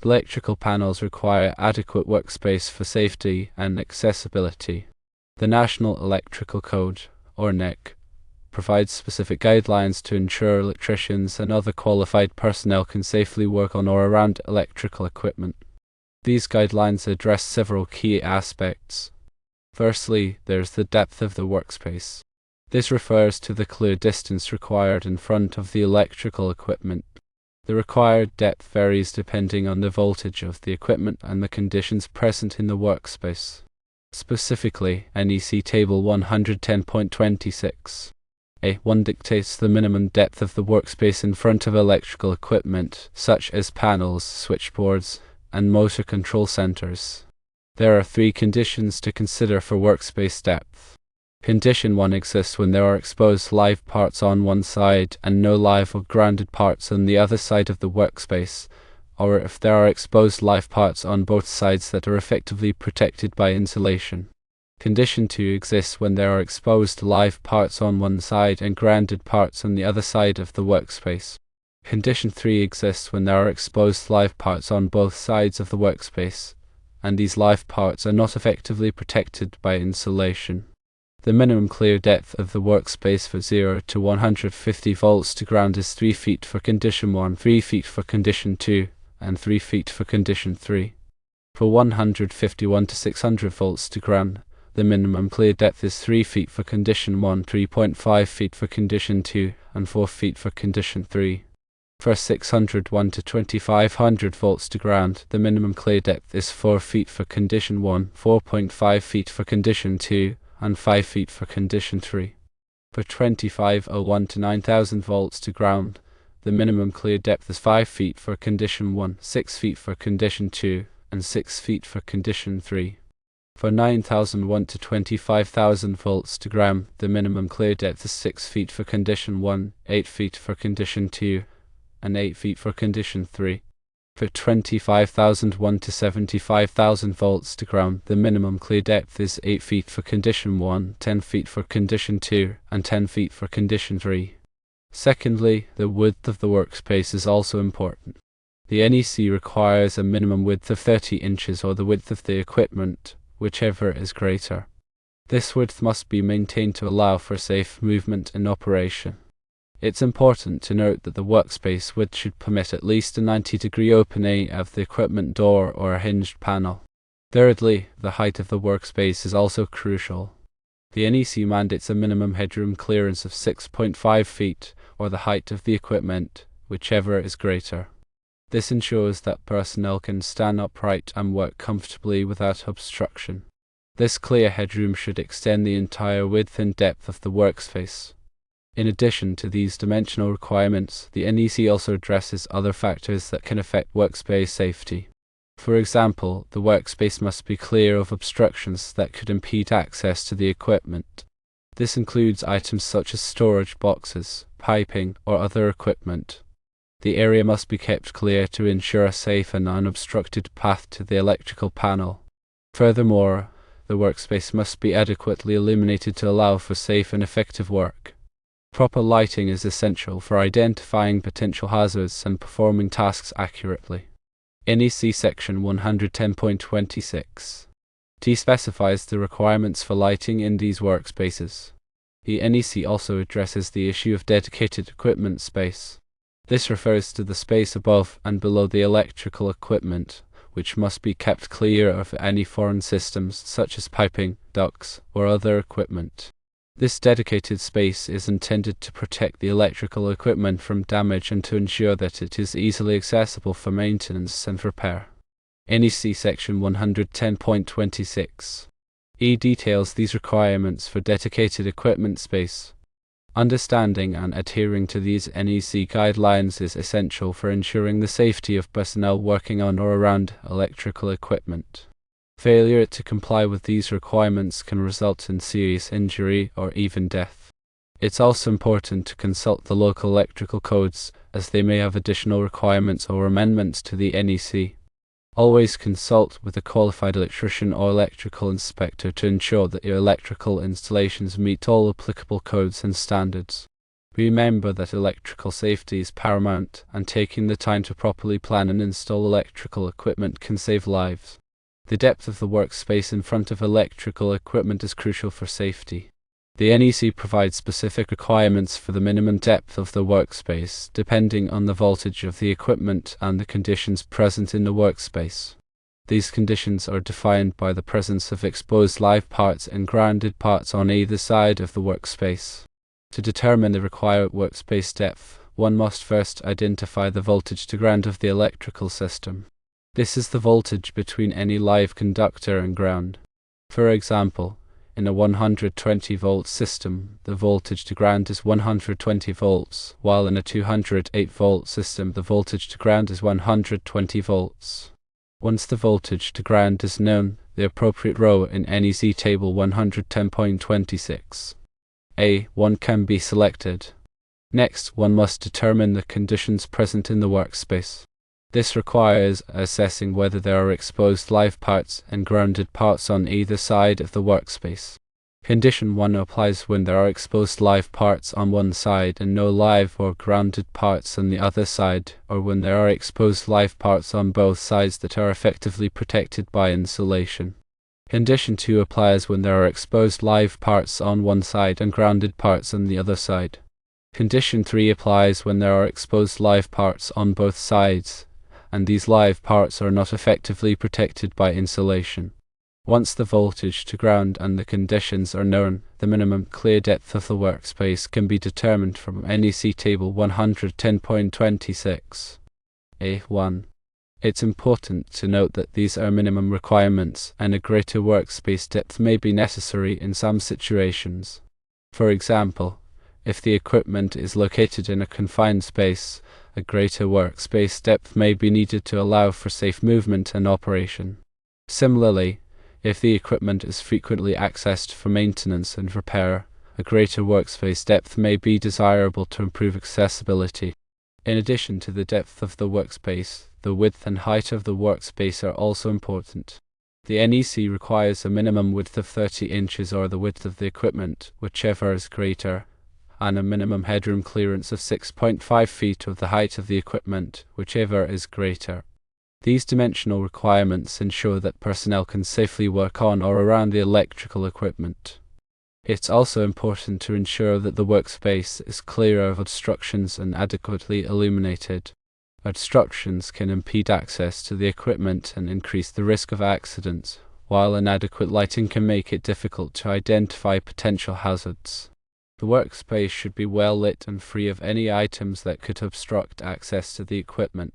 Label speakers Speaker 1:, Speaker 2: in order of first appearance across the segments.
Speaker 1: Electrical panels require adequate workspace for safety and accessibility. The National Electrical Code, or NEC, provides specific guidelines to ensure electricians and other qualified personnel can safely work on or around electrical equipment. These guidelines address several key aspects. Firstly, there's the depth of the workspace. This refers to the clear distance required in front of the electrical equipment. The required depth varies depending on the voltage of the equipment and the conditions present in the workspace. Specifically, NEC Table 110.26 A1 dictates the minimum depth of the workspace in front of electrical equipment, such as panels, switchboards, and motor control centers. There are 3 conditions to consider for workspace depth. Condition 1 exists when there are exposed live parts on one side and no live or grounded parts on the other side of the workspace, or if there are exposed live parts on both sides that are effectively protected by insulation. Condition 2 exists when there are exposed live parts on one side and grounded parts on the other side of the workspace. Condition 3 exists when there are exposed live parts on both sides of the workspace, and these live parts are not effectively protected by insulation. The minimum clear depth of the workspace for 0 to 150 volts to ground is 3 feet for condition 1, 3 feet for condition 2, and 3 feet for condition 3. For 151 to 600 volts to ground, the minimum clear depth is 3 feet for condition 1, 3.5 feet for condition 2, and 4 feet for condition 3. For 601 to 2500 volts to ground, the minimum clear depth is 4 feet for condition 1, 4.5 feet for condition 2, and 5 feet for condition 3. For 2501 to 9000 volts to ground, the minimum clear depth is 5 feet for condition 1, 6 feet for condition 2, and 6 feet for condition 3. For 9001 to 25,000 volts to ground, the minimum clear depth is 6 feet for condition 1, 8 feet for condition 2, and 8 feet for condition 3. For 25,001 to 75,000 volts to ground, the minimum clear depth is 8 feet for condition 1, 10 feet for condition 2, and 10 feet for condition 3. Secondly, the width of the workspace is also important. The NEC requires a minimum width of 30 inches or the width of the equipment, whichever is greater. This width must be maintained to allow for safe movement in operation. It's important to note that the workspace width should permit at least a 90-degree opening of the equipment door or a hinged panel. Thirdly, the height of the workspace is also crucial. The NEC mandates a minimum headroom clearance of 6.5 feet, or the height of the equipment, whichever is greater. This ensures that personnel can stand upright and work comfortably without obstruction. This clear headroom should extend the entire width and depth of the workspace. In addition to these dimensional requirements, the NEC also addresses other factors that can affect workspace safety. For example, the workspace must be clear of obstructions that could impede access to the equipment. This includes items such as storage boxes, piping, or other equipment. The area must be kept clear to ensure a safe and unobstructed path to the electrical panel. Furthermore, the workspace must be adequately illuminated to allow for safe and effective work. Proper lighting is essential for identifying potential hazards and performing tasks accurately. NEC Section 110.26 T specifies the requirements for lighting in these workspaces. The NEC also addresses the issue of dedicated equipment space. This refers to the space above and below the electrical equipment, which must be kept clear of any foreign systems such as piping, ducts, or other equipment. This dedicated space is intended to protect the electrical equipment from damage and to ensure that it is easily accessible for maintenance and repair. NEC Section 110.26 E details these requirements for dedicated equipment space. Understanding and adhering to these NEC guidelines is essential for ensuring the safety of personnel working on or around electrical equipment. Failure to comply with these requirements can result in serious injury or even death. It's also important to consult the local electrical codes, as they may have additional requirements or amendments to the NEC. Always consult with a qualified electrician or electrical inspector to ensure that your electrical installations meet all applicable codes and standards. Remember that electrical safety is paramount, and taking the time to properly plan and install electrical equipment can save lives. The depth of the workspace in front of electrical equipment is crucial for safety. The NEC provides specific requirements for the minimum depth of the workspace, depending on the voltage of the equipment and the conditions present in the workspace. These conditions are defined by the presence of exposed live parts and grounded parts on either side of the workspace. To determine the required workspace depth, one must first identify the voltage to ground of the electrical system. This is the voltage between any live conductor and ground. For example, in a 120-volt system, the voltage to ground is 120 volts, while in a 208-volt system, the voltage to ground is 120 volts. Once the voltage to ground is known, the appropriate row in NEC table 110.26 A1 can be selected. Next, one must determine the conditions present in the workspace. This requires assessing whether there are exposed live parts and grounded parts on either side of the workspace. Condition 1 applies when there are exposed live parts on one side and no live or grounded parts on the other side, or when there are exposed live parts on both sides that are effectively protected by insulation. Condition 2 applies when there are exposed live parts on one side and grounded parts on the other side. Condition 3 applies when there are exposed live parts on both sides, and these live parts are not effectively protected by insulation. Once the voltage to ground and the conditions are known, the minimum clear depth of the workspace can be determined from NEC table 110.26 A1. It's important to note that these are minimum requirements, and a greater workspace depth may be necessary in some situations. For example, if the equipment is located in a confined space, a greater workspace depth may be needed to allow for safe movement and operation. Similarly, if the equipment is frequently accessed for maintenance and repair, a greater workspace depth may be desirable to improve accessibility. In addition to the depth of the workspace, the width and height of the workspace are also important. The NEC requires a minimum width of 30 inches or the width of the equipment, whichever is greater, and a minimum headroom clearance of 6.5 feet of the height of the equipment, whichever is greater. These dimensional requirements ensure that personnel can safely work on or around the electrical equipment. It's also important to ensure that the workspace is clear of obstructions and adequately illuminated. Obstructions can impede access to the equipment and increase the risk of accidents, while inadequate lighting can make it difficult to identify potential hazards. The workspace should be well lit and free of any items that could obstruct access to the equipment.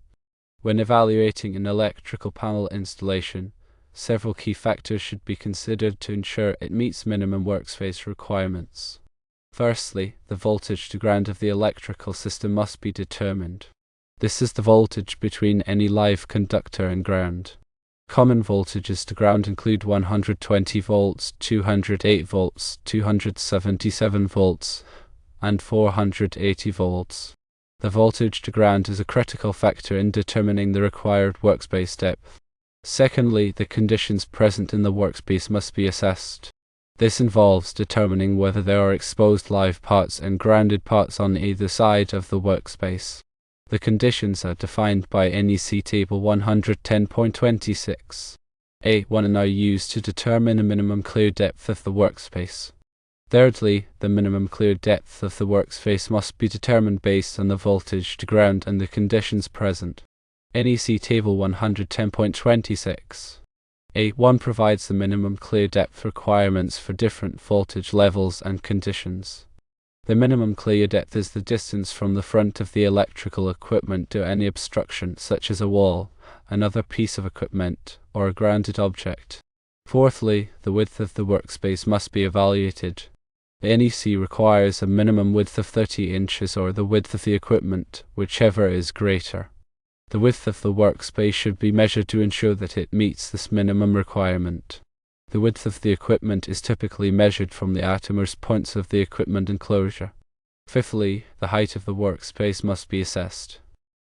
Speaker 1: When evaluating an electrical panel installation, several key factors should be considered to ensure it meets minimum workspace requirements. Firstly, the voltage to ground of the electrical system must be determined. This is the voltage between any live conductor and ground. Common voltages to ground include 120 volts, 208 volts, 277 volts, and 480 volts. The voltage to ground is a critical factor in determining the required workspace depth. Secondly, the conditions present in the workspace must be assessed. This involves determining whether there are exposed live parts and grounded parts on either side of the workspace. The conditions are defined by NEC table 110.26 A1 and are used to determine a minimum clear depth of the workspace. Thirdly, the minimum clear depth of the workspace must be determined based on the voltage to ground and the conditions present. NEC table 110.26 A1 provides the minimum clear depth requirements for different voltage levels and conditions. The minimum clear depth is the distance from the front of the electrical equipment to any obstruction, such as a wall, another piece of equipment, or a grounded object. Fourthly, the width of the workspace must be evaluated. The NEC requires a minimum width of 30 inches or the width of the equipment, whichever is greater. The width of the workspace should be measured to ensure that it meets this minimum requirement. The width of the equipment is typically measured from the outermost points of the equipment enclosure. Fifthly, the height of the workspace must be assessed.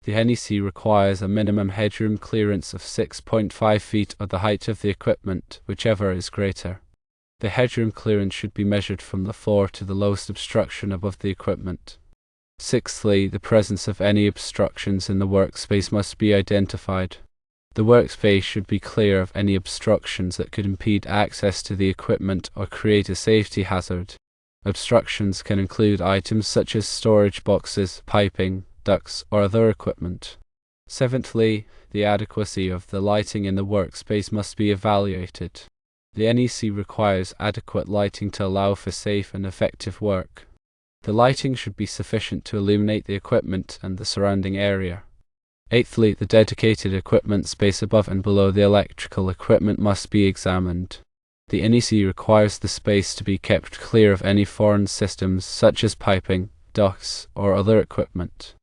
Speaker 1: The NEC requires a minimum headroom clearance of 6.5 feet or the height of the equipment, whichever is greater. The headroom clearance should be measured from the floor to the lowest obstruction above the equipment. Sixthly, the presence of any obstructions in the workspace must be identified. The workspace should be clear of any obstructions that could impede access to the equipment or create a safety hazard. Obstructions can include items such as storage boxes, piping, ducts, or other equipment. Seventhly, the adequacy of the lighting in the workspace must be evaluated. The NEC requires adequate lighting to allow for safe and effective work. The lighting should be sufficient to illuminate the equipment and the surrounding area. Eighthly, the dedicated equipment space above and below the electrical equipment must be examined. The NEC requires the space to be kept clear of any foreign systems such as piping, ducts, or other equipment.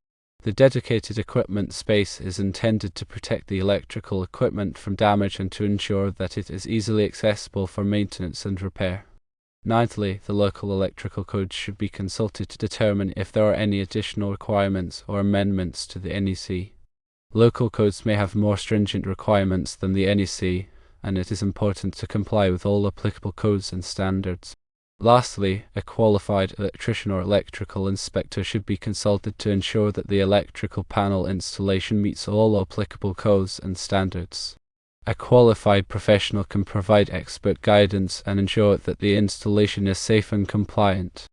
Speaker 1: The dedicated equipment space is intended to protect the electrical equipment from damage and to ensure that it is easily accessible for maintenance and repair. Ninthly, the local electrical codes should be consulted to determine if there are any additional requirements or amendments to the NEC. Local codes may have more stringent requirements than the NEC, and it is important to comply with all applicable codes and standards. Lastly, a qualified electrician or electrical inspector should be consulted to ensure that the electrical panel installation meets all applicable codes and standards. A qualified professional can provide expert guidance and ensure that the installation is safe and compliant.